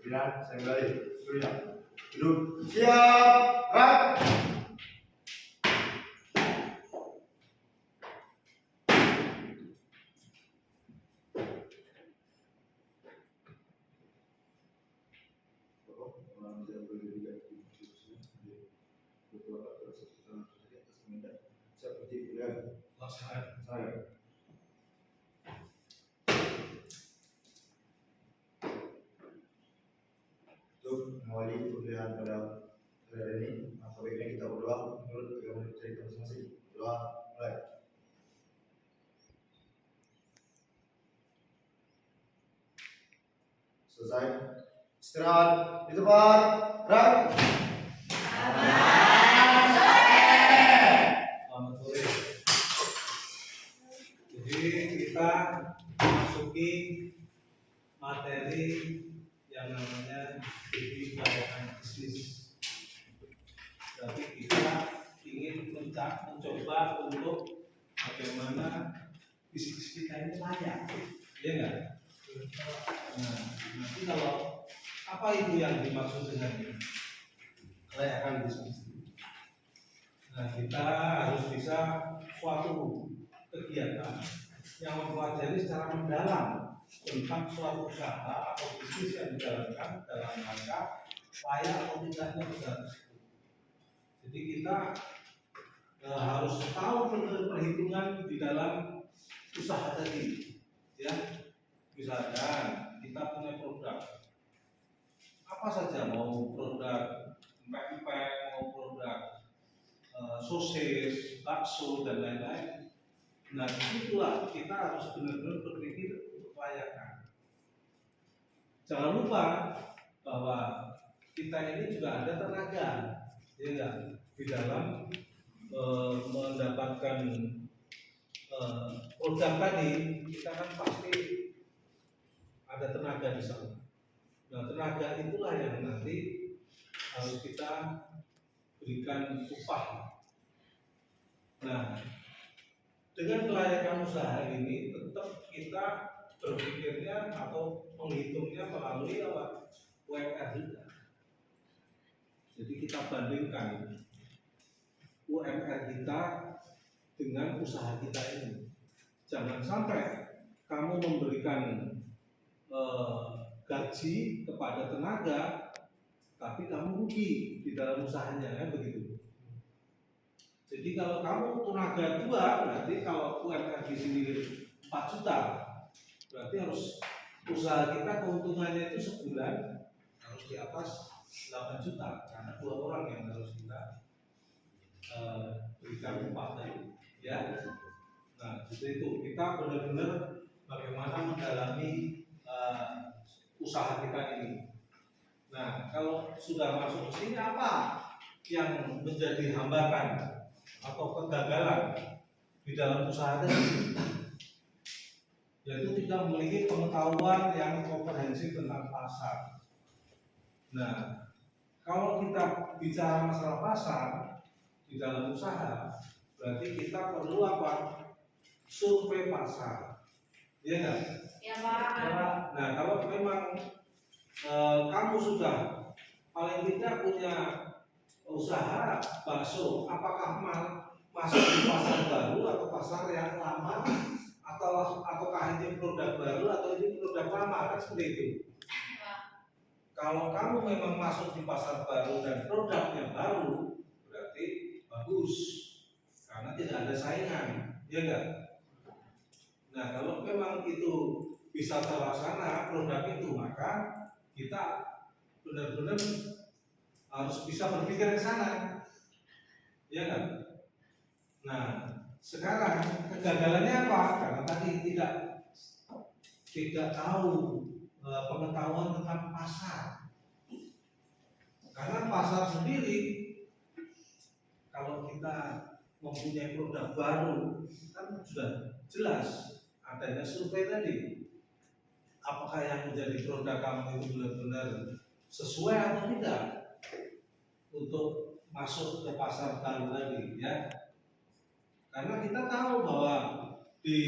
Kemudian saya balik dulu ya. Duduk. Siap. Gerak. Untuk mengawali kuliah pada hari ini, sebaiknya kita berdoa menurut agama kita masing-masing. Doa mulai. Selesai. Istirahat di tempat. Gerak. Selamat sore. Jadi kita memasuki materi yang namanya studi pelayanan bisnis. Jadi kita ingin mencoba untuk bagaimana bisnis kita ini layak, ya enggak? Nah, nanti kalau apa itu yang dimaksud dengan kelayakan bisnis? Nah, kita harus bisa suatu kegiatan yang mempelajari secara mendalam tentang suatu usaha atau bisnis yang dijalankan dalam rangka layak atau tidaknya usaha tersebut. Jadi kita harus tahu benar perhitungan di dalam usaha tadi, ya. Misalkan kita punya produk apa saja, mau produk empek-empek, mau produk sosis, bakso dan lain-lain. Nah, disitulah kita harus benar-benar berpikir untuk kelayakan. Jangan lupa bahwa kita ini juga ada tenaga, ya enggak? Di dalam mendapatkan produk tadi, kita kan pasti ada tenaga di sana. Nah, tenaga itulah yang nanti harus kita berikan upah. Nah, dengan kelayakan usaha ini tetap kita berpikirnya atau menghitungnya melalui apa? UMR juga. Jadi kita bandingkan UMR kita dengan usaha kita ini. Jangan sampai kamu memberikan gaji kepada tenaga, tapi kamu rugi di dalam usahanya, kan begitu. Jadi kalau kamu tenaga 2, berarti kalau UMR di sini 4 juta, berarti harus usaha kita keuntungannya itu sebulan harus di atas 8 juta, karena 2 orang yang harus kita berikan upah tadi, ya. Nah, jadi itu kita benar-benar bagaimana mendalami usaha kita ini. Nah, kalau sudah masuk ke sini, apa yang menjadi hambatan atau kegagalan di dalam usaha tadi? Yaitu tidak memiliki pengetahuan yang komprehensif tentang pasar. Nah, kalau kita bicara masalah pasar di dalam usaha, berarti kita perlu apa? Survei pasar, iya nggak? Ya, Pak. Nah, kalau memang kamu sudah paling tidak punya usaha bakso, apakah masuk di pasar baru atau pasar yang lama, ataukah ini produk baru atau ini produk lama, kan seperti itu. Kalau kamu memang masuk di pasar baru dan produknya baru, berarti bagus, karena tidak ada saingan, ya enggak? Nah, kalau memang itu bisa terlaksana produk itu, maka kita benar-benar harus bisa berpikir ke sana, ya kan? Nah, sekarang kegagalannya apa? Karena tadi tidak tahu pengetahuan tentang pasar. Karena pasar sendiri, kalau kita mempunyai produk baru, kan sudah jelas adanya survei tadi. Apakah yang menjadi produk kamu itu benar-benar sesuai atau tidak untuk masuk ke pasar baru tadi, ya? Karena kita tahu bahwa di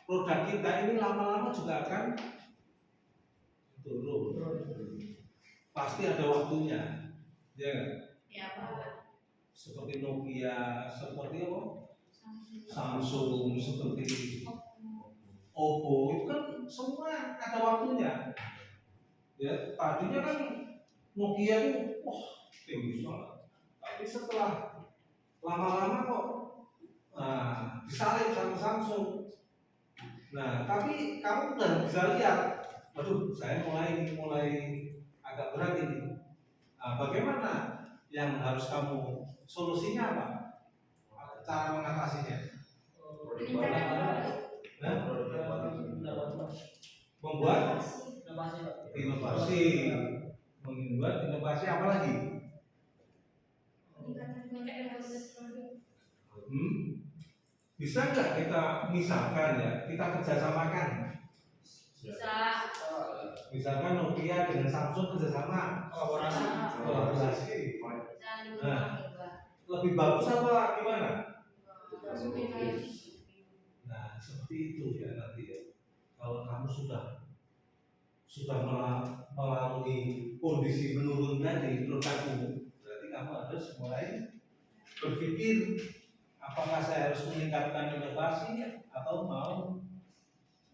produk kita ini lama-lama juga akan turun. Pasti ada waktunya, ya kan? Ya Pak. Seperti Nokia, seperti apa? Samsung, seperti Oppo, itu kan semua ada waktunya. Ya, tadinya kan Nokia itu wah tinggi banget, tapi setelah lama-lama kok disalib sama Samsung. Nah, tapi kamu udah bisa lihat, waduh, saya mulai agak berat ini. Nah, bagaimana yang harus kamu solusinya apa? Cara mengatasinya? Nah, membuat inovasi, membuat inovasi apa lagi? Bisa nggak kita misalkan ya, kita kerjasamakan? Bisa. Misalkan Nokia dengan Samsung kerjasama, kolaborasi. Nah, lebih bagus apa gimana? Nah, seperti itu ya nanti ya. Kalau kamu sudah melalui kondisi menurun tadi menurut kamu, berarti kamu harus mulai berpikir apakah saya harus meningkatkan inovasi atau mau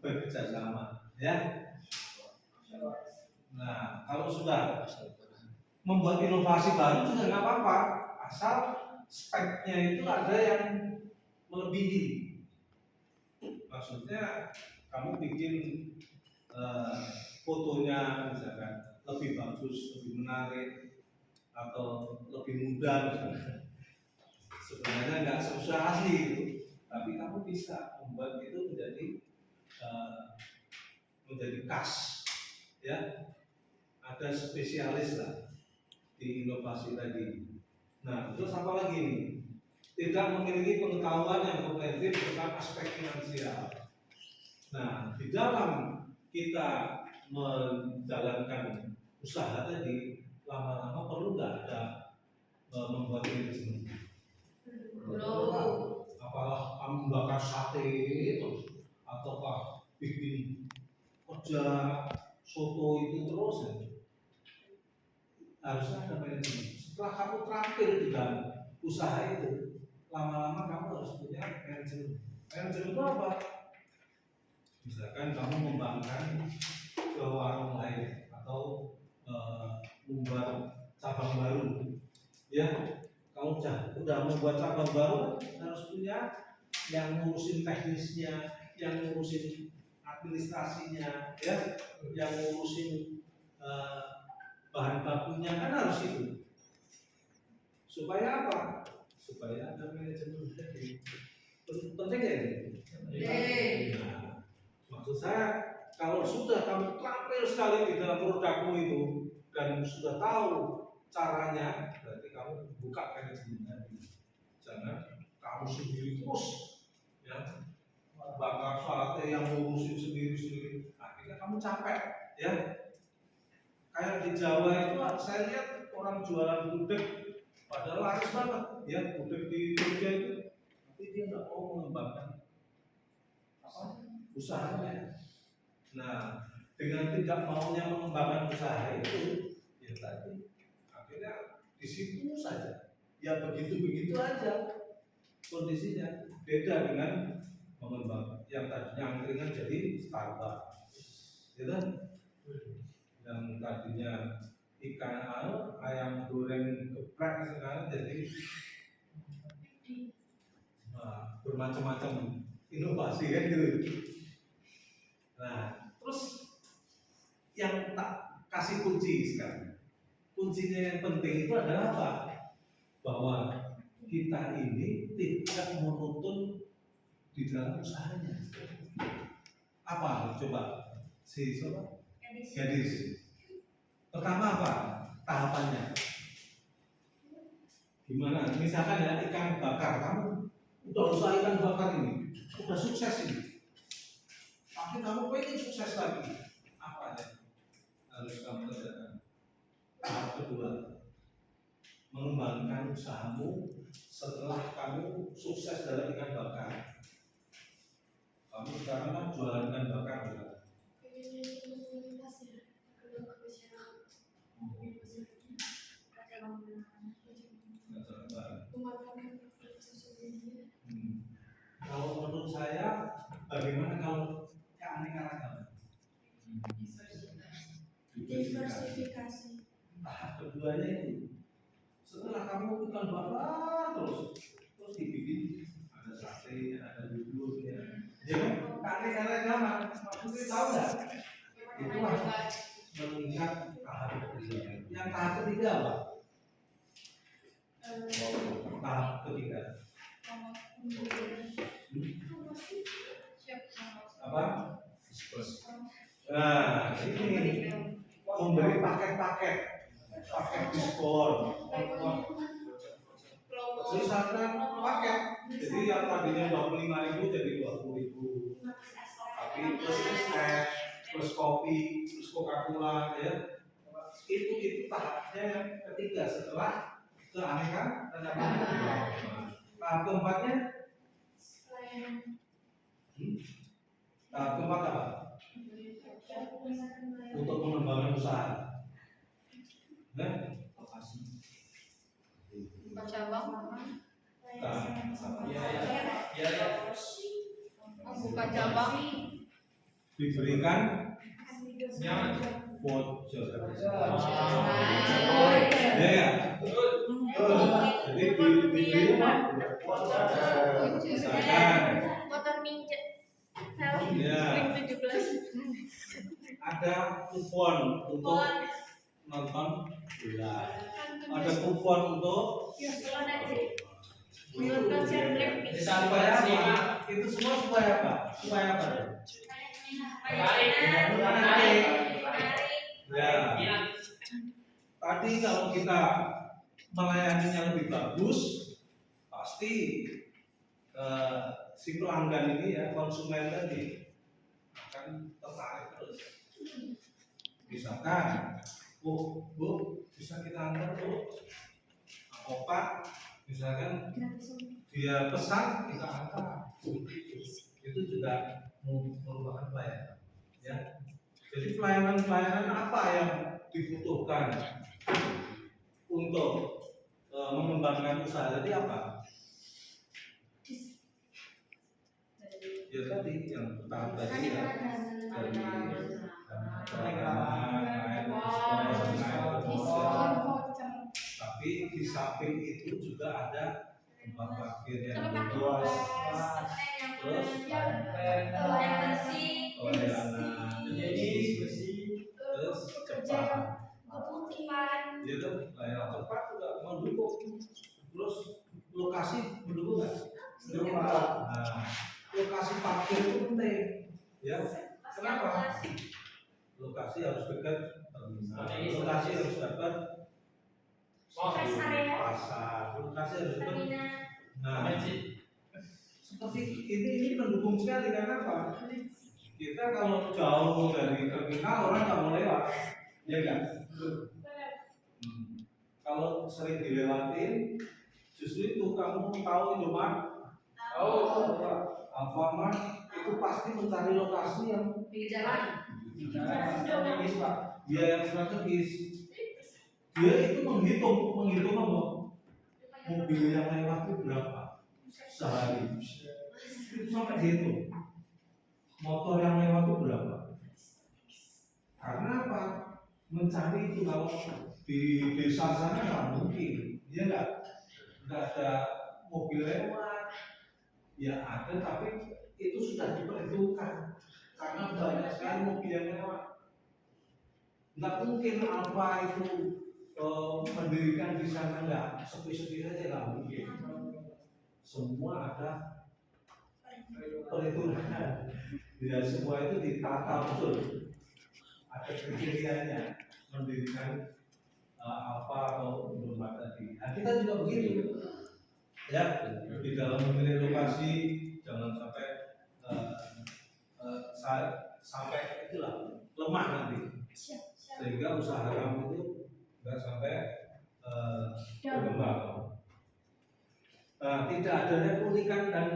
bekerja sama, ya. Nah, kalau sudah membuat inovasi baru juga nggak apa-apa, asal speknya itu ada yang melebihi. Maksudnya kamu bikin fotonya misalkan lebih bagus, lebih menarik, atau lebih mudah misalkan. Sebenarnya nggak sesuai asli itu, tapi kamu bisa membuat itu menjadi khas, ya. Ada spesialis lah di inovasi tadi. Nah, terus apa lagi nih? Tidak memiliki pengetahuan yang komprehensif tentang aspek finansial. Nah, di dalam kita menjalankan usaha tadi, lama-lama perlu nggak ada membuat manajemen? Apalah kamu bakar sate itu, ataukah bikin kerja soto itu terus ya? Harusnya ada manajemen. Setelah kamu terampil di dalam usaha itu, lama-lama kamu harus punya manajemen. Manajemen itu apa? Misalkan kamu membangkang ke warung lain atau membuat cabang baru, ya. Kamu udah membuat cabang baru, harus punya yang ngurusin teknisnya, yang ngurusin administrasinya, ya, yang ngurusin bahan bakunya, kan harus itu. Supaya apa? Supaya ada manajemen tadi. Penting ya ini? Nah, maksud saya, kalau sudah kamu terampil sekali di dalam produkmu itu dan sudah tahu caranya, berarti kamu buka manajemen tadi. Jangan kamu sendiri terus, ya, bakar sate yang ngurusin sendiri, akhirnya kamu capek, ya. Kayak di Jawa itu saya lihat orang jualan gudeg padahal laris banget, ya, gudeg di Jogja itu, tapi dia nggak mau mengembangkan usahanya. Nah, dengan tidak maunya mengembangkan usaha itu, ya tadi akhirnya di situ saja, ya begitu aja kondisinya. Beda dengan mengembang yang tadinya angkringan jadi Starbucks, ya kan? Yang tadinya ikan ayam goreng geprek sekarang jadi bermacam-macam inovasi kan gitu. Nah, terus yang tak kasih kunci sekarang, kuncinya yang penting itu adalah apa? Bahwa kita ini tidak monoton di dalam usahanya. Apa? Coba si siapa? Gadis. Pertama apa? Tahapannya. Gimana? Misalkan ya ikan bakar, kamu udah usaha ikan bakar ini, udah sukses ini, tapi kamu pengen sukses lagi, apa aja harus kamu kerjakan? Tahap kedua, mengembangkan usahamu setelah kamu sukses dalam ikan bakar. Kamu sekarang kan jualan ikan bakar, kalau menurut saya bagaimana kalau keanekaragaman? Diversifikasi. Tahap keduanya itu setelah kamu ikan bakar terus dibikin ada sate, ada bubur, ya kan? Keanekaragaman maksudnya tahu nggak? Itu meningkat tahap ketiga. Yang tahap ketiga apa? Tahap ketiga apa? Nah, ini memberi paket diskon. Misalkan paket, jadi yang tadinya 25.000 jadi 20.000. Tapi plus snack, plus kopi, plus Coca-Cola, ya. Itu tahapnya yang ketiga setelah keanekaragaman. Tahap keempatnya, tahap keempat apa? Untuk mengembangkan usaha. Nah, Buka cabang. Buka cabang. Diberikan voucher. Ya. Jadi diberi apa? Misalkan Motor ninja. ya, 17. ada kupon untuk nonton bola. Ada kupon untuk konser Blackpink. supaya apa? Itu semua supaya apa? Supaya apa? Ya. Tadi kalau kita melayaninya lebih bagus, pasti si pelanggan ini ya, konsumen tadi akan tertarik terus. Misalkan, Bu, bisa kita antar Bu, Pak, misalkan dia pesan kita antar, itu juga merupakan pelayanan. Ya. Jadi pelayanan apa yang dibutuhkan untuk mengembangkan usaha tadi apa? Ya tadi yang tahap tadi ya, dari tapi di samping itu juga ada tempat parkir yang luas, terus pelayanan, terus cepat. Jadi layanan cepat juga mendukung, terus lokasi mendukung nggak? Nah, lokasi parkir itu penting, ya. Kenapa? Lokasi harus dekat terminal, lokasi harus dekat pasar, lokasi harus dekat. Nah, seperti ini mendukung sekali karena apa? Kita kalau jauh dari terminal orang nggak mau lewat, ya enggak? Kalau sering dilewatin, justru itu kamu tahu Indomaret, tahu Alfamart itu pasti mencari lokasi yang Di jalan. strategis Pak. Dia yang strategis. Dia itu menghitung apa? Mobil yang lewat itu berapa sehari. Itu sampai dihitung. Motor yang lewat itu berapa? Karena apa? Mencari itu kalau di desa sana nggak mungkin, dia nggak ada mobil lewat. Ya ada, tapi itu sudah diperhitungkan karena banyak sekali mobil yang lewat. Nggak mungkin Alfa itu mendirikan di sana nggak sepi-sepi saja, nggak mungkin. Semua ada perhitungan. Ya semua itu ditata betul. Ada kriterianya mendirikan Alfa atau Indomaret tadi. Nah kita juga begitu. Ya, di dalam memilih lokasi jangan sampai itulah lemah nanti, sehingga usaha kamu itu nggak sampai berkembang. Tidak adanya keunikan dan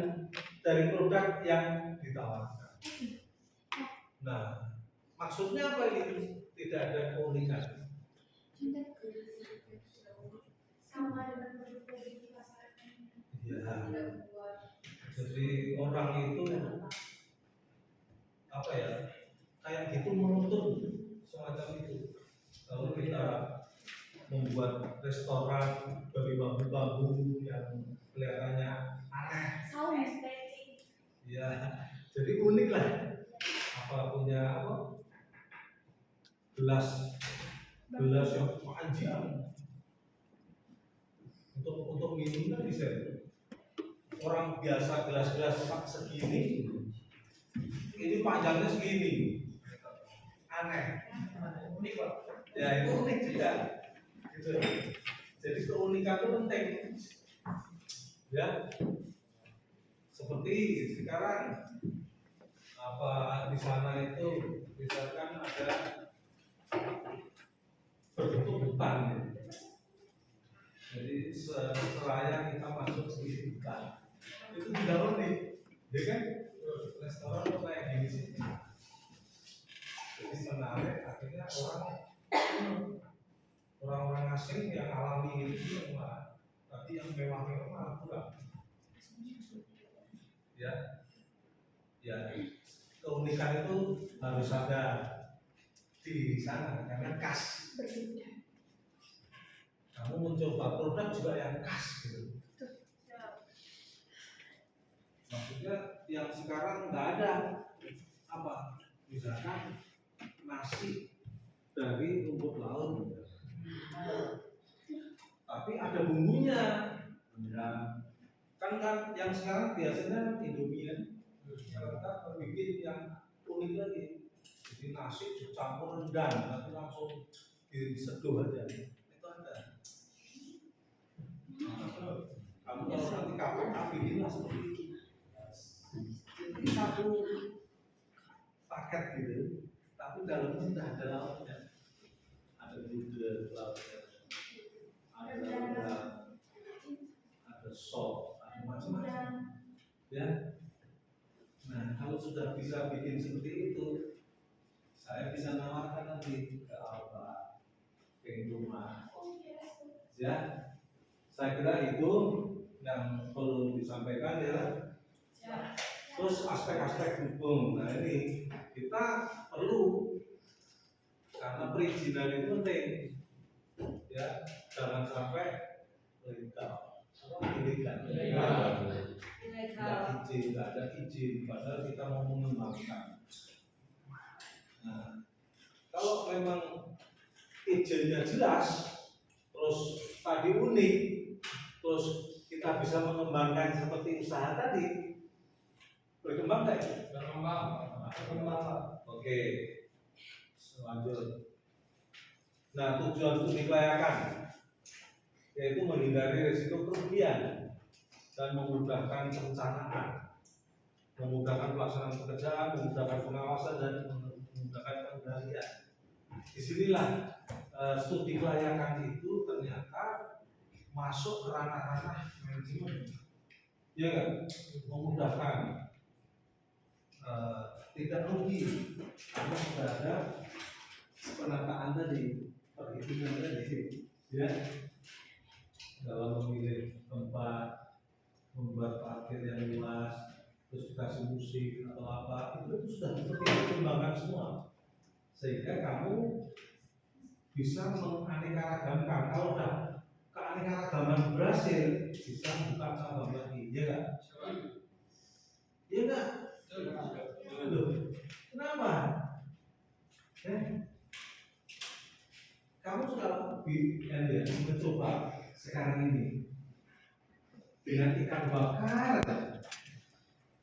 dari produk yang ditawarkan. Nah, maksudnya apa ini? Tidak ada keunikan. Sama dengan produk di pasaran. Ya. Jadi orang itu apa ya, kayak gitu menuntut semacam itu. Kalau kita membuat restoran dari bambu-bambu yang kelihatannya aneh, Sound estetik. ya, jadi unik lah. Apa punya apa? Gelas yang panjang untuk minum kan bisa. Orang biasa gelas-gelas segini, ini panjangnya segini, aneh, unik pak. Ya itu unik juga, gitu. Jadi keunikan itu penting, ya. Seperti sekarang apa di sana itu misalkan ada berbentuk hutan, ya. Jadi seraya kita masuk di hutan itu tidak unik, ya kan? Restoran kok kayak gini sih, jadi menarik. Akhirnya orang-orang asing yang alami itu semua, tapi yang mewah-mewah malah kurang. Ya, keunikan itu harus ada di sana karena khas. Kamu mencoba produk juga yang khas gitu. Maksudnya yang sekarang nggak ada apa, misalkan nasi dari rumput laut, tapi ada bumbunya. Ya, kan yang sekarang biasanya Indomie kan, sekarang kita bikin yang unik lagi. Jadi nasi dicampur rendang, nanti langsung diseduh aja. Itu ada. Kamu kalau nanti KPK bikinlah seperti itu. Ini satu paket gitu, tapi dalamnya sudah ada lauknya, ada gudeg lauknya, ada udang, ada sop, ada macam-macam, ya. Nah kalau sudah bisa bikin seperti itu, saya bisa nawarkan nanti ke Alfa, ke rumah, ya. Saya kira itu yang perlu disampaikan ya. Terus aspek-aspek hukum, nah ini kita perlu, karena perizinan itu penting, ya. Jangan sampai legal, ilegal, nggak ada izin, padahal kita mau mengembangkan. Nah, kalau memang izinnya jelas, terus tadi unik, terus kita bisa mengembangkan seperti usaha tadi. Berkembang nggak ya? Berkembang. Oke. Lanjut. Nah, tujuan studi kelayakan yaitu menghindari risiko kerugian dan memudahkan perencanaan, memudahkan pelaksanaan pekerjaan, memudahkan pengawasan dan memudahkan pengendalian. Disinilah studi kelayakan itu ternyata masuk ke ranah-ranah manajemen, ya kan? Memudahkan. Tidak rugi karena sudah ada penataan tadi, perhitungan tadi, ya. Dalam memilih tempat, membuat parkir yang luas, terus dikasih musik atau apa, itu sudah dipertimbangkan semua, sehingga kamu bisa menganeka-ragaman. Kalau udah keanekaragaman berhasil, bisa buka cabang lagi, ya nggak? Ya nggak? Loh, kenapa? Kamu sudah mencoba sekarang ini dengan ikan bakar,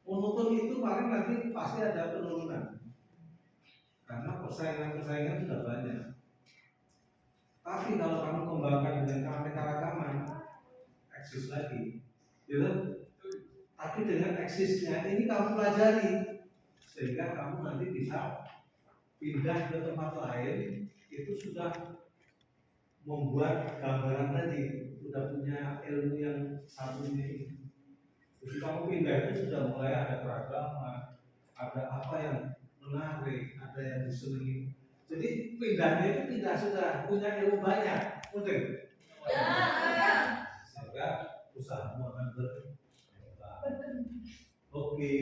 monoton itu paling nanti pasti ada penurunan karena persaingan sudah banyak. Tapi kalau kamu kembangkan dengan keanekaragaman, eksis lagi, gitu. Tapi dengan eksisnya ini kamu pelajari sehingga kamu nanti bisa pindah ke tempat lain, itu sudah membuat gambaran tadi, sudah punya ilmu yang satu ini. Jadi kamu pindah itu sudah mulai ada keragaman, ada apa yang menarik, ada yang disenangi. Jadi pindahnya itu tidak sudah punya ilmu banyak, mungkin. Sehingga usahamu akan berkembang. Oke.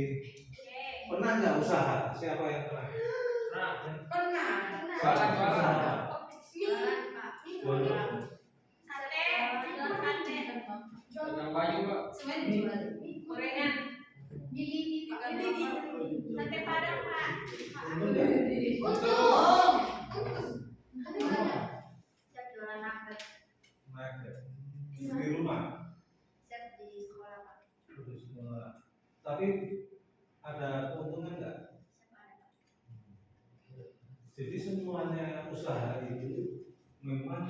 Pernah nggak usaha? Siapa yang pernah? Pernah. Jualan. Jualan, Pak. Jualan. Sate, jual sate. Dengan baju Pak. Semuanya dijual. Gorengan. Sate Padang, Pak. Saya jualan nugget. Nugget. Di rumah. Saya di sekolah, Pak. Di sekolah. Tapi ada keuntungan nggak? Jadi semuanya usaha itu memang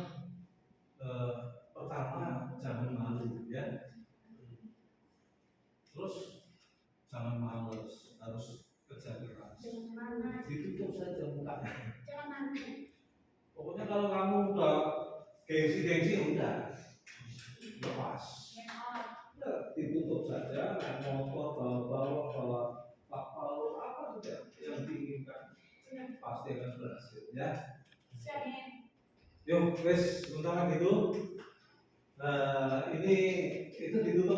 pertama jangan malu ya. Terus jangan males, harus kerja keras. Ditutup saja mukanya. Pokoknya kalau kamu udah gengsi udah lepas. Udah, ditutup saja, naik motor, bawa apa saja yang diinginkan pasti akan berhasil ya. Yuk, wes sebentar gitu. Ini itu ditutup.